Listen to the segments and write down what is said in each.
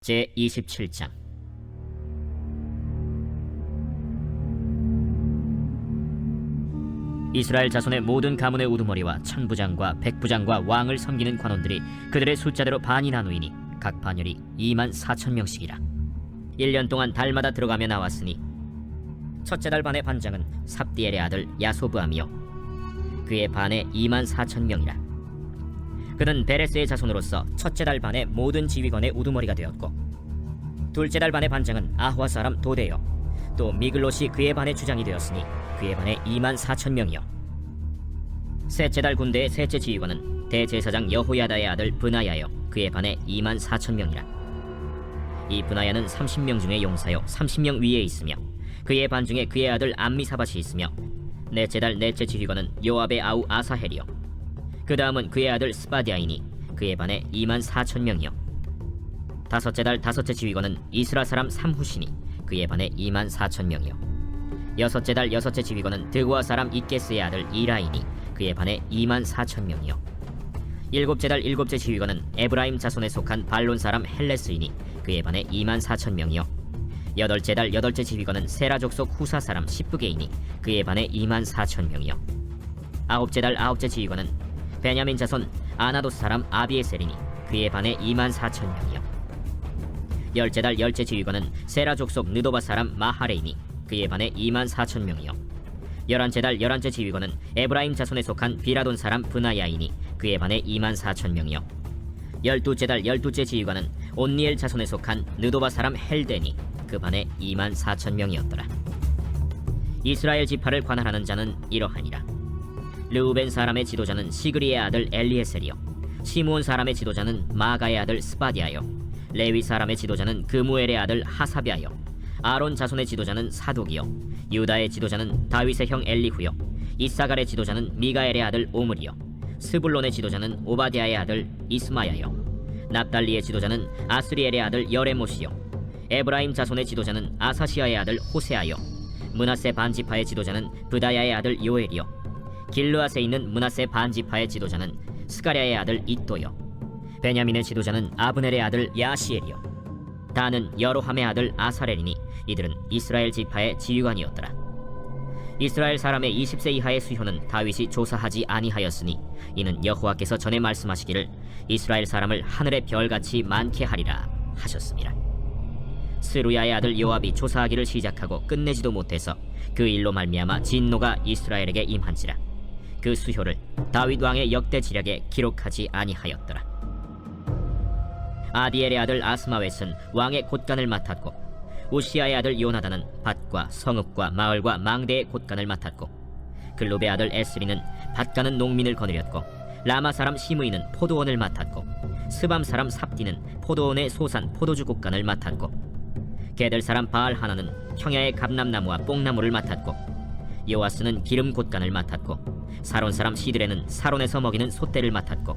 제27장. 이스라엘 자손의 모든 가문의 우두머리와 천부장과 백부장과 왕을 섬기는 관원들이 그들의 숫자대로 반이 나누이니 각 반열이 24,000명씩이라 1년 동안 달마다 들어가며 나왔으니 첫째 달 반의 반장은 삽디엘의 아들 야소브암이요 그의 반에 24,000명이라 그는 베레스의 자손으로서 첫째 달 반의 모든 지휘관의 우두머리가 되었고, 둘째 달 반의 반장은 아화 사람 도데요 또 미글롯이 그의 반의 주장이 되었으니 그의 반에 24,000명이요 셋째 달 군대의 셋째 지휘관은 대제사장 여호야다의 아들 브나야요 그의 반에 24,000명이라 이 브나야는 30명 중에 용사요 30명 위에 있으며 그의 반 중에 그의 아들 암미사밧이 있으며 넷째 달 넷째 지휘관은 요압의 아우 아사헬이요 그 다음은 그의 아들 스바디아이니 그의 반에 24,000명이요 다섯째 달 다섯째 지휘관은 이스라 사람 삼후시니 그의 반에 24,000명이요 여섯째 달 여섯째 지휘관은 드고아 사람 이게스의 아들 이라이니 그의 반에 24,000명이요 일곱째 달 일곱째 지휘관은 에브라임 자손에 속한 발론 사람 헬레스이니 그의 반에 24,000명이요 여덟째 달 여덟째 지휘관은 세라 족속 후사 사람 시브게이니 그의 반에 24,000명이요 아홉째 달 아홉째 지휘관은 베냐민 자손 아나도스 사람 아비에셀이니 그의 반에 24,000명이요 열째 달 열째 지휘관은 세라 족속 느도바 사람 마하레이니 그의 반에 24,000명이요 열한째 달 열한째 지휘관은 에브라임 자손에 속한 비라돈 사람 브나야이니 그의 반에 24,000명이요 열두째 달 열두째 지휘관은 온니엘 자손에 속한 느도바 사람 헬데니 그 반에 24,000명이었더라 이스라엘 지파를 관할하는 자는 이러하니라 르우벤 사람의 지도자는 시그리의 아들 엘리에셀이요 시므온 사람의 지도자는 마가의 아들 스바디아요 레위 사람의 지도자는 그무엘의 아들 하사비아요 아론 자손의 지도자는 사독이요 유다의 지도자는 다윗의 형 엘리후요 이사갈의 지도자는 미가엘의 아들 오므리요 스불론의 지도자는 오바댜의 아들 이스마야요 납달리의 지도자는 아스리엘의 아들 여레모시요 에브라임 자손의 지도자는 아사시아의 아들 호세아요 므낫세 반지파의 지도자는 브다야의 아들 요엘이요 길르앗에 있는 므낫세 반지파의 지도자는 스가랴의 아들 잇도요 베냐민의 지도자는 아브넬의 아들 야시엘이요 다는 여로함의 아들 아사렐이니 이들은 이스라엘 지파의 지휘관이었더라 이스라엘 사람의 20세 이하의 수효는 다윗이 조사하지 아니하였으니 이는 여호와께서 전에 말씀하시기를 이스라엘 사람을 하늘의 별같이 많게 하리라 하셨습니다 스루야의 아들 요압이 조사하기를 시작하고 끝내지도 못해서 그 일로 말미암아 진노가 이스라엘에게 임한지라 그 수효를 다윗 왕의 역대 지략에 기록하지 아니하였더라 아디엘의 아들 아스마웻은 왕의 곳간을 맡았고 우시아의 아들 요나단은 밭과 성읍과 마을과 망대의 곳간을 맡았고 글롭의 아들 에스리는 밭가는 농민을 거느렸고 라마 사람 시므이는 포도원을 맡았고 스밤 사람 삽디는 포도원의 소산 포도주 곳간을 맡았고 게들 사람 바알 하나는 형야의 감람나무와 뽕나무를 맡았고 요아스는 기름 곳간을 맡았고 사론 사람 시드레는 사론에서 먹이는 솥대를 맡았고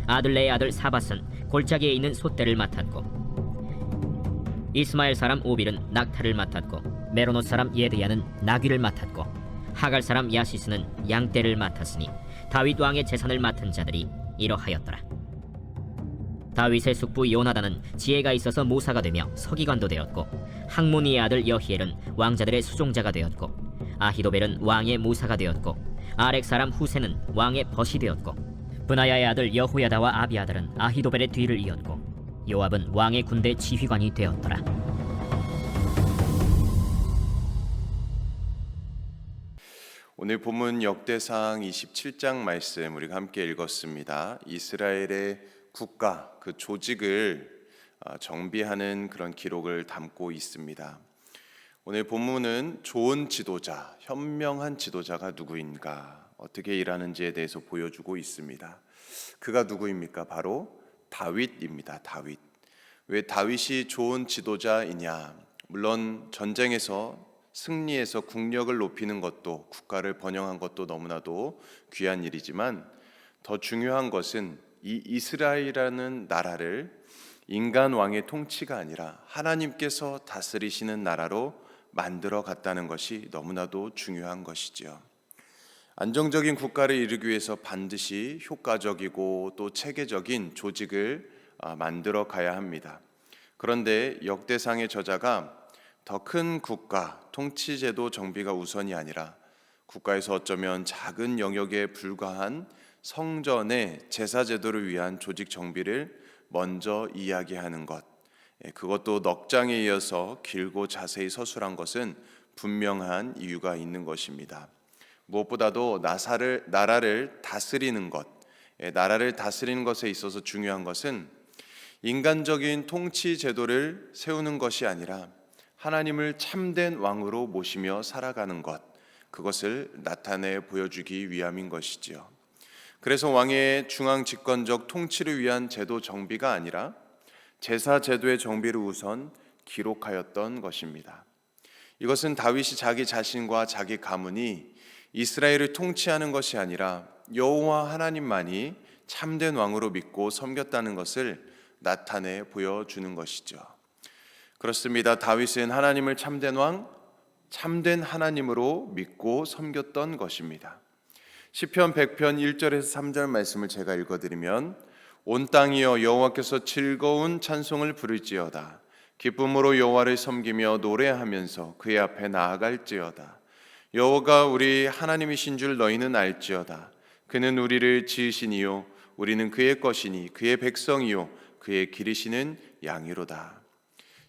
아들레의 아들 사밧은 골짜기에 있는 솥대를 맡았고 이스마엘 사람 오빌은 낙타를 맡았고 메로노 사람 예드야는 나귀를 맡았고 하갈 사람 야시스는 양떼를 맡았으니 다윗 왕의 재산을 맡은 자들이 이러하였더라 다윗의 숙부 요나단은 지혜가 있어서 모사가 되며 서기관도 되었고 학모니의 아들 여히엘은 왕자들의 수종자가 되었고 아히도벨은 왕의 모사가 되었고 아렉 사람 후세는 왕의 벗이 되었고 브나야의 아들 여호야다와 아비아달은 아히도벨의 뒤를 이었고 요압은 왕의 군대 지휘관이 되었더라 오늘 본문 역대상 27장 말씀 우리가 함께 읽었습니다. 이스라엘의 국가, 그 조직을 정비하는 그런 기록을 담고 있습니다. 오늘 본문은 좋은 지도자, 현명한 지도자가 누구인가, 어떻게 일하는지에 대해서 보여주고 있습니다. 그가 누구입니까? 바로 다윗입니다. 다윗. 왜 다윗이 좋은 지도자이냐? 물론 전쟁에서 승리해서 국력을 높이는 것도, 국가를 번영한 것도 너무나도 귀한 일이지만 더 중요한 것은 이 이스라엘이라는 나라를 인간 왕의 통치가 아니라 하나님께서 다스리시는 나라로 만들어 갔다는 것이 너무나도 중요한 것이죠. 안정적인 국가를 이루기 위해서 반드시 효과적이고 또 체계적인 조직을 만들어 가야 합니다. 그런데 역대상의 저자가 더 큰 국가, 통치제도 정비가 우선이 아니라 국가에서 어쩌면 작은 영역에 불과한 성전의 제사제도를 위한 조직 정비를 먼저 이야기하는 것, 그것도 넉 장에 이어서 길고 자세히 서술한 것은 분명한 이유가 있는 것입니다. 무엇보다도 나라를 다스리는 것, 나라를 다스리는 것에 있어서 중요한 것은 인간적인 통치 제도를 세우는 것이 아니라 하나님을 참된 왕으로 모시며 살아가는 것, 그것을 나타내 보여주기 위함인 것이지요. 그래서 왕의 중앙 집권적 통치를 위한 제도 정비가 아니라 제사 제도의 정비를 우선 기록하였던 것입니다. 이것은 다윗이 자기 자신과 자기 가문이 이스라엘을 통치하는 것이 아니라 여호와 하나님만이 참된 왕으로 믿고 섬겼다는 것을 나타내 보여주는 것이죠. 그렇습니다. 다윗은 하나님을 참된 왕, 참된 하나님으로 믿고 섬겼던 것입니다. 시편 100편 1절에서 3절 말씀을 제가 읽어드리면, 온 땅이여 여호와께서 즐거운 찬송을 부를지어다. 기쁨으로 여호와를 섬기며 노래하면서 그의 앞에 나아갈지어다. 여호와가 우리 하나님이신 줄 너희는 알지어다. 그는 우리를 지으시니요 우리는 그의 것이니 그의 백성이요 그의 기르시는 양이로다.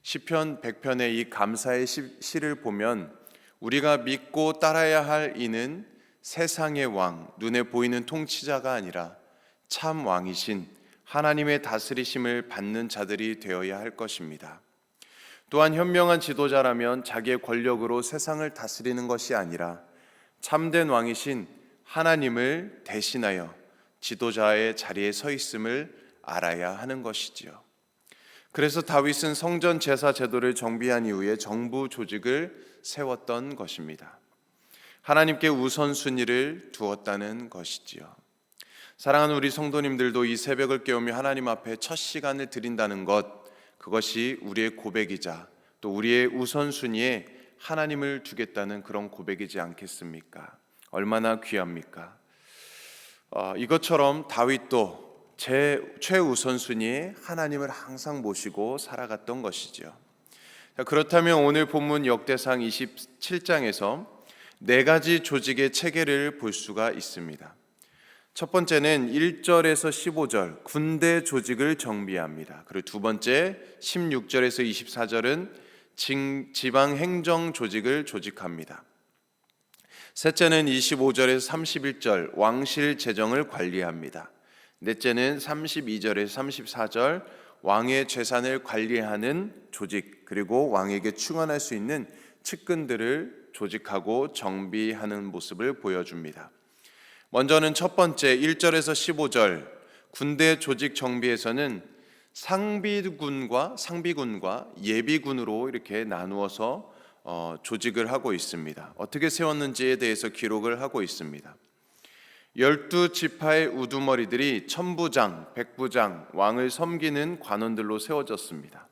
시편 100편의 이 감사의 시를 보면 우리가 믿고 따라야 할 이는 세상의 왕, 눈에 보이는 통치자가 아니라 참 왕이신 하나님의 다스리심을 받는 자들이 되어야 할 것입니다. 또한 현명한 지도자라면 자기의 권력으로 세상을 다스리는 것이 아니라 참된 왕이신 하나님을 대신하여 지도자의 자리에 서 있음을 알아야 하는 것이지요. 그래서 다윗은 성전 제사 제도를 정비한 이후에 정부 조직을 세웠던 것입니다. 하나님께 우선순위를 두었다는 것이지요. 사랑하는 우리 성도님들도 이 새벽을 깨우며 하나님 앞에 첫 시간을 드린다는 것, 그것이 우리의 고백이자 또 우리의 우선순위에 하나님을 두겠다는 그런 고백이지 않겠습니까? 얼마나 귀합니까? 이것처럼 다윗도 제 최우선순위에 하나님을 항상 모시고 살아갔던 것이죠. 그렇다면 오늘 본문 역대상 27장에서 네 가지 조직의 체계를 볼 수가 있습니다. 첫 번째는 1절에서 15절 군대 조직을 정비합니다. 그리고 두 번째 16절에서 24절은 지방 행정 조직을 조직합니다. 셋째는 25절에서 31절 왕실 재정을 관리합니다. 넷째는 32절에서 34절 왕의 재산을 관리하는 조직, 그리고 왕에게 충원할 수 있는 측근들을 조직하고 정비하는 모습을 보여줍니다. 먼저는 첫 번째 1절에서 15절 군대 조직 정비에서는 상비군과 예비군으로 이렇게 나누어서 조직을 하고 있습니다. 어떻게 세웠는지에 대해서 기록을 하고 있습니다. 12지파의 우두머리들이 천부장, 백부장, 왕을 섬기는 관원들로 세워졌습니다.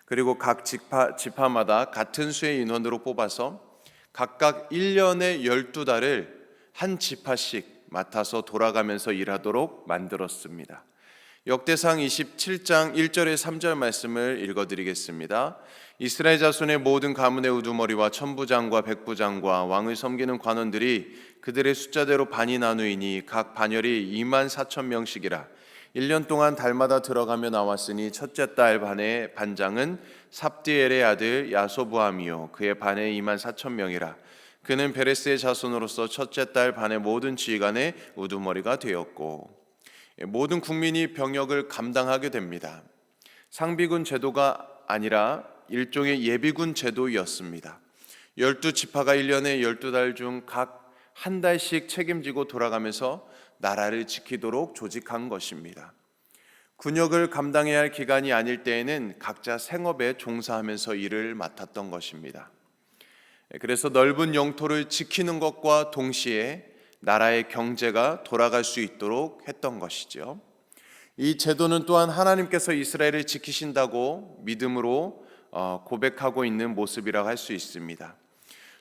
그리고 각 지파마다 같은 수의 인원으로 뽑아서 각각 1년에 12달을 한 지파씩 맡아서 돌아가면서 일하도록 만들었습니다. 역대상 27장 1절에 3절 말씀을 읽어드리겠습니다. 이스라엘 자손의 모든 가문의 우두머리와 천부장과 백부장과 왕을 섬기는 관원들이 그들의 숫자대로 반이 나누이니 각 반열이 24,000명씩이라. 1년 동안 달마다 들어가며 나왔으니 첫째 달 반의 반장은 삽디엘의 아들 야소부암이요 그의 반에 24,000명이라. 그는 베레스의 자손으로서 첫째 달 반의 모든 지휘관의 우두머리가 되었고, 모든 국민이 병역을 감당하게 됩니다. 상비군 제도가 아니라 일종의 예비군 제도였습니다. 12지파가 1년에 12달 중 각 한 달씩 책임지고 돌아가면서 나라를 지키도록 조직한 것입니다. 군역을 감당해야 할 기간이 아닐 때에는 각자 생업에 종사하면서 일을 맡았던 것입니다. 그래서 넓은 영토를 지키는 것과 동시에 나라의 경제가 돌아갈 수 있도록 했던 것이죠. 이 제도는 또한 하나님께서 이스라엘을 지키신다고 믿음으로 고백하고 있는 모습이라고 할 수 있습니다.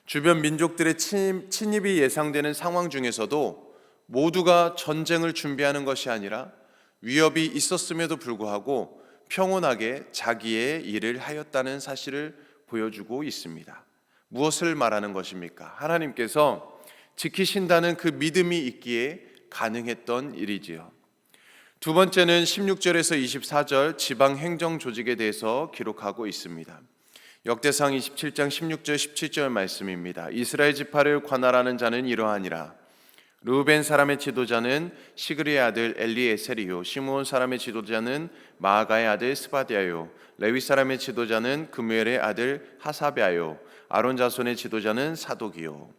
주변 민족들의 침입이 예상되는 상황 중에서도 모두가 전쟁을 준비하는 것이 아니라 위협이 있었음에도 불구하고 평온하게 자기의 일을 하였다는 사실을 보여주고 있습니다. 무엇을 말하는 것입니까? 하나님께서 지키신다는 그 믿음이 있기에 가능했던 일이지요. 두 번째는 16절에서 24절 지방 행정 조직에 대해서 기록하고 있습니다. 역대상 27장 16절 17절 말씀입니다. 이스라엘 지파를 관할하는 자는 이러하니라. 르우벤 사람의 지도자는 시그리의 아들 엘리에셀이요, 시므온 사람의 지도자는 마아가의 아들 스바디아요, 레위 사람의 지도자는 그무엘의 아들 하사베아요, 아론 자손의 지도자는 사독이요.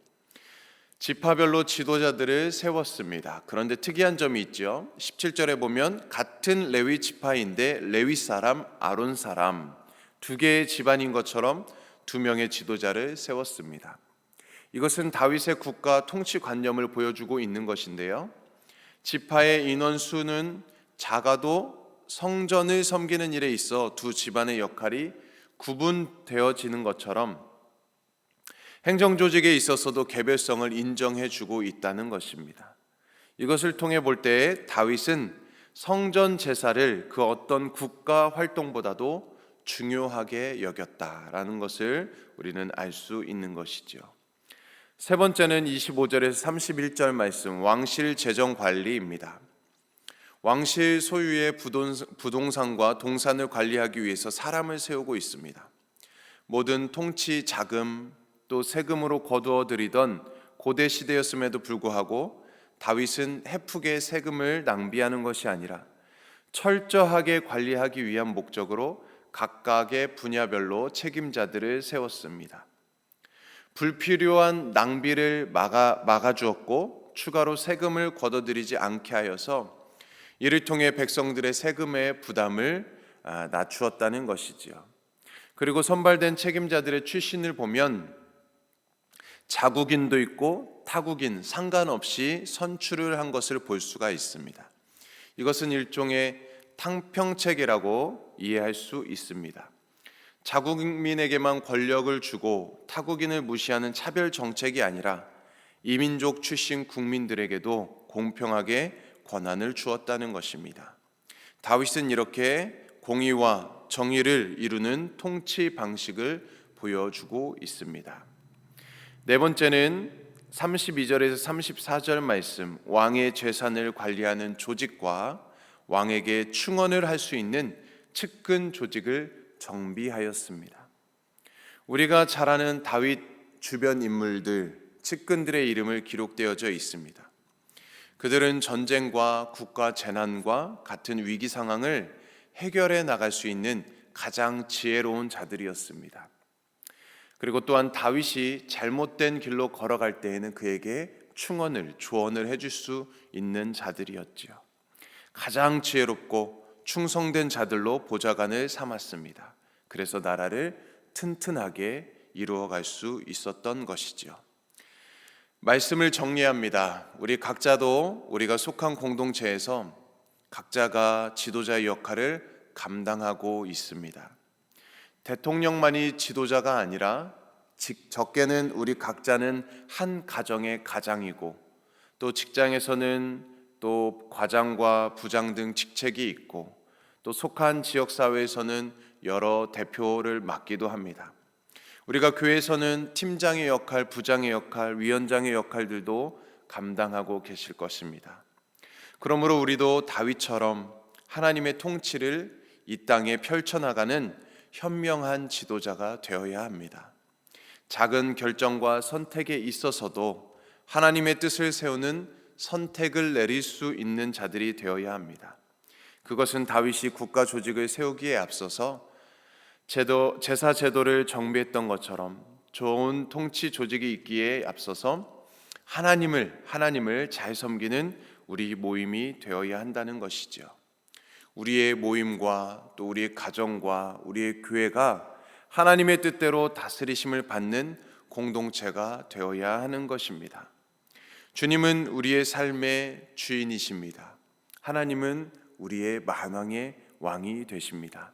지파별로 지도자들을 세웠습니다. 그런데 특이한 점이 있죠. 17절에 보면 같은 레위 지파인데 레위 사람, 아론 사람 두 개의 집안인 것처럼 두 명의 지도자를 세웠습니다. 이것은 다윗의 국가 통치관념을 보여주고 있는 것인데요. 지파의 인원수는 작아도 성전을 섬기는 일에 있어 두 집안의 역할이 구분되어지는 것처럼 행정조직에 있어서도 개별성을 인정해주고 있다는 것입니다. 이것을 통해 볼 때 다윗은 성전 제사를 그 어떤 국가 활동보다도 중요하게 여겼다라는 것을 우리는 알 수 있는 것이죠. 세 번째는 25절에서 31절 말씀, 왕실 재정 관리입니다. 왕실 소유의 부동산과 동산을 관리하기 위해서 사람을 세우고 있습니다. 모든 통치 자금 또 세금으로 거두어 들이던 고대 시대였음에도 불구하고 다윗은 헤프게 세금을 낭비하는 것이 아니라 철저하게 관리하기 위한 목적으로 각각의 분야별로 책임자들을 세웠습니다. 불필요한 낭비를 막아주었고 추가로 세금을 걷어들이지 않게 하여서 이를 통해 백성들의 세금의 부담을 낮추었다는 것이지요. 그리고 선발된 책임자들의 출신을 보면 자국인도 있고 타국인 상관없이 선출을 한 것을 볼 수가 있습니다. 이것은 일종의 탕평책이라고 이해할 수 있습니다. 자국민에게만 권력을 주고 타국인을 무시하는 차별 정책이 아니라 이민족 출신 국민들에게도 공평하게 권한을 주었다는 것입니다. 다윗은 이렇게 공의와 정의를 이루는 통치 방식을 보여주고 있습니다. 네 번째는 32절에서 34절 말씀, 왕의 재산을 관리하는 조직과 왕에게 충언을 할 수 있는 측근 조직을 정비하였습니다. 우리가 잘 아는 다윗 주변 인물들, 측근들의 이름을 기록되어져 있습니다. 그들은 전쟁과 국가 재난과 같은 위기 상황을 해결해 나갈 수 있는 가장 지혜로운 자들이었습니다. 그리고 또한 다윗이 잘못된 길로 걸어갈 때에는 그에게 충언을, 조언을 해줄 수 있는 자들이었지요. 가장 지혜롭고 충성된 자들로 보좌관을 삼았습니다. 그래서 나라를 튼튼하게 이루어갈 수 있었던 것이죠. 말씀을 정리합니다. 우리 각자도 우리가 속한 공동체에서 각자가 지도자의 역할을 감당하고 있습니다. 대통령만이 지도자가 아니라 적게는 우리 각자는 한 가정의 가장이고 또 직장에서는 또 과장과 부장 등 직책이 있고 또 속한 지역사회에서는 여러 대표를 맡기도 합니다. 우리가 교회에서는 팀장의 역할, 부장의 역할, 위원장의 역할들도 감당하고 계실 것입니다. 그러므로 우리도 다윗처럼 하나님의 통치를 이 땅에 펼쳐나가는 현명한 지도자가 되어야 합니다. 작은 결정과 선택에 있어서도 하나님의 뜻을 세우는 선택을 내릴 수 있는 자들이 되어야 합니다. 그것은 다윗이 국가 조직을 세우기에 앞서서 제사 제도를 정비했던 것처럼 좋은 통치 조직이 있기에 앞서서 하나님을 잘 섬기는 우리 모임이 되어야 한다는 것이죠. 우리의 모임과 또 우리의 가정과 우리의 교회가 하나님의 뜻대로 다스리심을 받는 공동체가 되어야 하는 것입니다. 주님은 우리의 삶의 주인이십니다. 하나님은 우리의 만왕의 왕이 되십니다.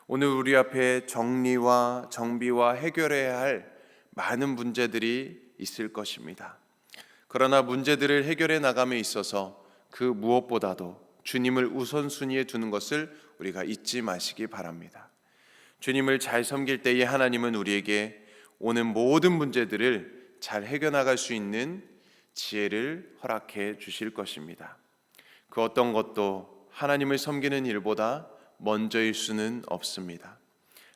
오늘 우리 앞에 정리와 정비와 해결해야 할 많은 문제들이 있을 것입니다. 그러나 문제들을 해결해 나감에 있어서 그 무엇보다도 주님을 우선순위에 두는 것을 우리가 잊지 마시기 바랍니다. 주님을 잘 섬길 때에 하나님은 우리에게 오는 모든 문제들을 잘 해결나갈 수 있는 지혜를 허락해 주실 것입니다. 그 어떤 것도 하나님을 섬기는 일보다 먼저일 수는 없습니다.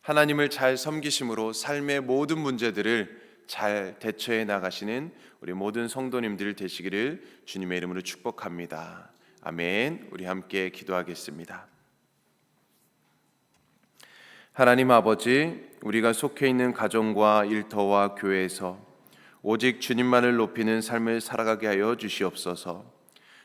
하나님을 잘 섬기심으로 삶의 모든 문제들을 잘 대처해 나가시는 우리 모든 성도님들 되시기를 주님의 이름으로 축복합니다. 아멘. 우리 함께 기도하겠습니다. 하나님 아버지, 우리가 속해 있는 가정과 일터와 교회에서 오직 주님만을 높이는 삶을 살아가게 하여 주시옵소서.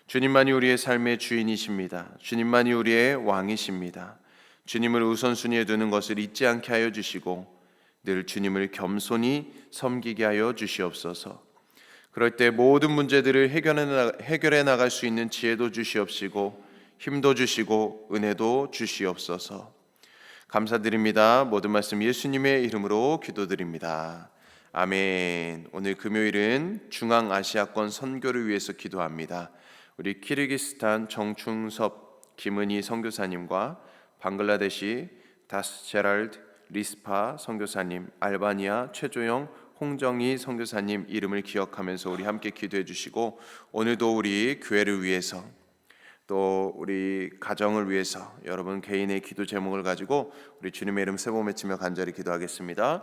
주님만이 우리의 삶의 주인이십니다. 주님만이 우리의 왕이십니다. 주님을 우선순위에 두는 것을 잊지 않게 하여 주시고 늘 주님을 겸손히 섬기게 하여 주시옵소서. 그럴 때 모든 문제들을 해결해 나갈 수 있는 지혜도 주시옵시고 힘도 주시고 은혜도 주시옵소서. 감사드립니다. 모든 말씀 예수님의 이름으로 기도드립니다. 아멘. 오늘 금요일은 중앙아시아권 선교를 위해서 기도합니다. 우리 키르기스탄 정충섭 김은희 선교사님과 방글라데시 다스제랄드 리스파 선교사님, 알바니아 최조영 홍정희 선교사님 이름을 기억하면서 우리 함께 기도해 주시고, 오늘도 우리 교회를 위해서 또 우리 가정을 위해서 여러분 개인의 기도 제목을 가지고 우리 주님의 이름 세 번 외치며 간절히 기도하겠습니다.